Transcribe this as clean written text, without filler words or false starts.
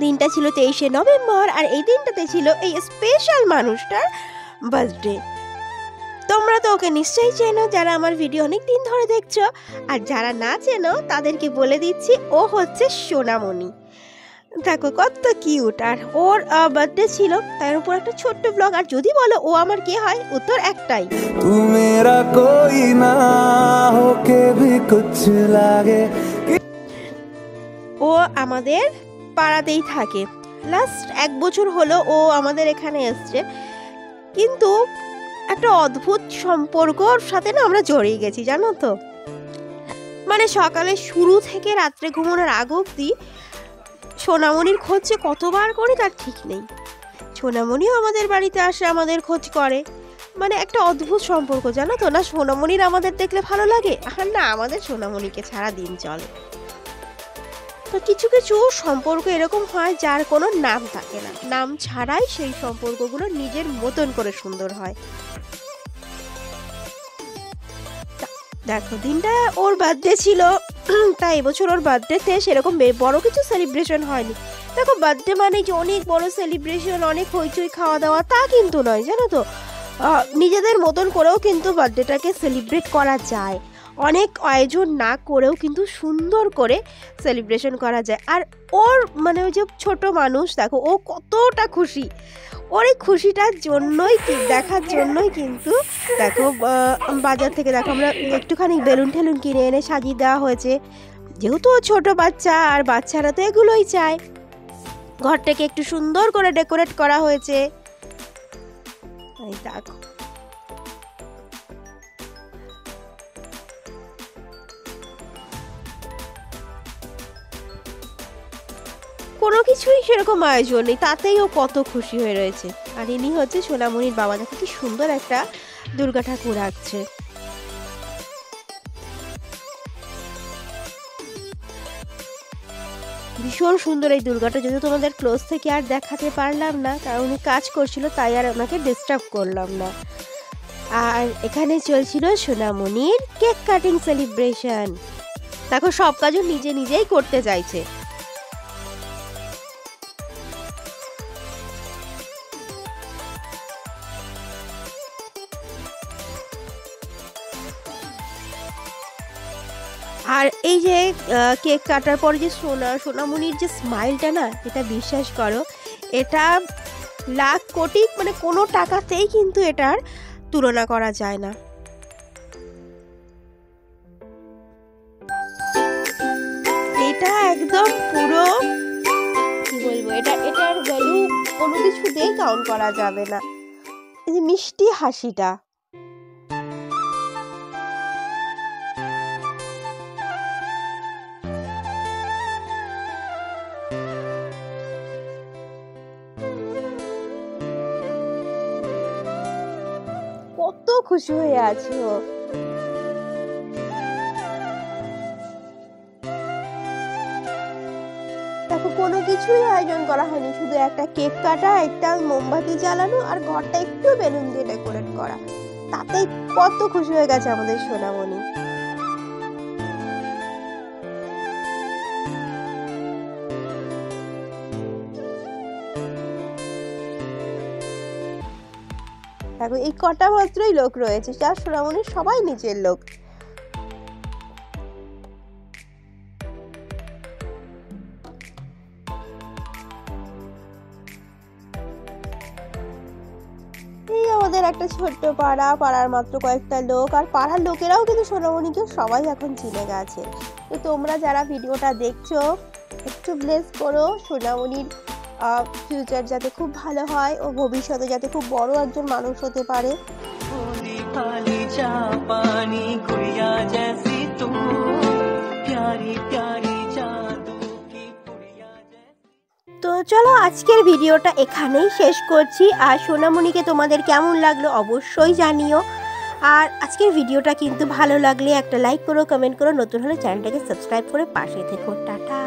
দিনটা ছিল 23শে নভেম্বর, আর এই দিনটাতে ছিল এই স্পেশাল মানুষটার বার্থডে। তোমরা তো ওকে নিশ্চয়ই চেনো যারা আমার ভিডিও অনেক দিন ধরে দেখছো, আর যারা না চেনো তাদেরকে বলে দিচ্ছি, ও হচ্ছে সোনামণি। দেখো কত কিউট, আর ওর বার্থডে ছিল, তার উপর একটা ছোট্ট ব্লগ। আর যদি বলো ও আমার কে হয়, উত্তর একটাই, तू मेरा कोई ना होके भी कुछ लागे। ও আমাদের পাড়াতেই থাকে। লাস্ট 1 বছর হলো ও আমাদের এখানে এসছে, কিন্তু একটা অদ্ভুত সম্পর্কর সাথে না আমরা জড়িয়ে গেছি, জানো তো। মানে সকালে শুরু থেকে রাত্রে ঘুমানোর আগ অবধি সোনামণির খোঁজ যে কতবার করি তার ঠিক নেই। সোনামণিও আমাদের বাড়িতে আসে, আমাদের খোঁজ করে। মানে একটা অদ্ভুত সম্পর্ক, জানো তো। না সোনামণির আমাদের দেখলে ভালো লাগে, আর না আমাদের সোনামণিকে ছাড়া দিন চলে। তো কিছু কিছু সম্পর্ক এরকম হয় যার কোনো নাম থাকে না, নাম ছাড়াই সেই সম্পর্কগুলো নিজের মতন করে সুন্দর হয়। দেখো দিনটা ওর বার্থডে ছিল, তাই এবছর ওর বার্থডেতে সেরকম বড় কিছু সেলিব্রেশন হয়নি। দেখো বার্থডে মানে যে অনেক বড় সেলিব্রেশন, অনেক হইচই খাওয়া দাওয়া, তা কিন্তু নয়, জানো তো। নিজেদের মতন করেও কিন্তু বার্থডেটাকে সেলিব্রেট করা যায়, অনেক আয়োজন না করেও কিন্তু সুন্দর করে সেলিব্রেশন করা যায়। আর ওর মানে ওই যে ছোট মানুষ, দেখো ও কতটা খুশি, ওর এই খুশিটার জন্যই দেখার জন্যই কিন্তু দেখো বাজার থেকে দেখো আমরা একটুখানি বেলুন ঠেলুন কিনে এনে সাজিয়ে দেওয়া হয়েছে, যেহেতু ও ছোট বাচ্চা, আর বাচ্চারা তো এগুলোই চায়। ঘরটাকে একটু সুন্দর করে ডেকোরেট করা হয়েছে, এই দেখো। কোনো কিছুই সেরকম আয়োজন নেই, তাতেই ও কত খুশি হয়ে রয়েছে। আর ইনি হচ্ছে সোনামণির বাবা, দেখো কি সুন্দর একটা দুর্গা ঠাকুর আঁকছে। ভীষণ সুন্দর এই দুর্গাটা, যদি তোমাদের ক্লোজ থেকে আর দেখাতে পারলাম না, কারণ উনি কাজ করছিল, তাই আর ওনাকে ডিস্টার্ব করলাম না। আর এখানে চলছিল সোনামণির কেক কাটিং সেলিব্রেশন। দেখো সব কাজও নিজে নিজেই করতে চাইছে। আর এই যে কেক কাটার পর যে সোনামণির যে স্মাইলটা না, এটা বিশ্বাস করো, এটা লাখ কোটি মানে কোনো টাকাতেই কিন্তু এটার তুলনা করা যায় না। এটা একদম পুরো কি বলবো, এটার ভ্যালু কোনো কিছু দিয়ে কাউন্ট করা যাবে না। এই যে মিষ্টি হাসিটা, কত খুশি হয়ে আছে ও। দেখো কোনো কিছুই আয়োজন করা হয়নি, শুধু একটা কেক কাটা, একটা মোমবাতি জ্বালানো, আর ঘরটা একটু বেলুন দিয়ে ডেকোরেট করা, তাতেই কত খুশি হয়ে গেছে আমাদের সোনামণি। দেখো এই কটা মাত্রই লোক রয়েছে, যার সোনামণির সবাই নিচের লোক। এই আমাদের একটা ছোট্ট পাড়া, পাড়ার মাত্র কয়েকটা লোক, আর পাড়ার লোকেরাও কিন্তু সোনামণিকে সবাই এখন চিনে গেছে। তো তোমরা যারা ভিডিওটা দেখছো, একটু ব্লেস করো সোনামণির ফিউচার যাতে খুব ভালো হয়, ও ভবিষ্যতে যাতে খুব বড় একজন মানুষ হতে পারে। তো চলো আজকের ভিডিওটা এখানেই শেষ করছি। আর সোনামণিকে তোমাদের কেমন লাগলো অবশ্যই জানিও। আর আজকের ভিডিওটা কিন্তু ভালো লাগলে একটা লাইক করো, কমেন্ট করো, নতুন হলে চ্যানেলটাকে সাবস্ক্রাইব করে পাশে থেকো। টাটা।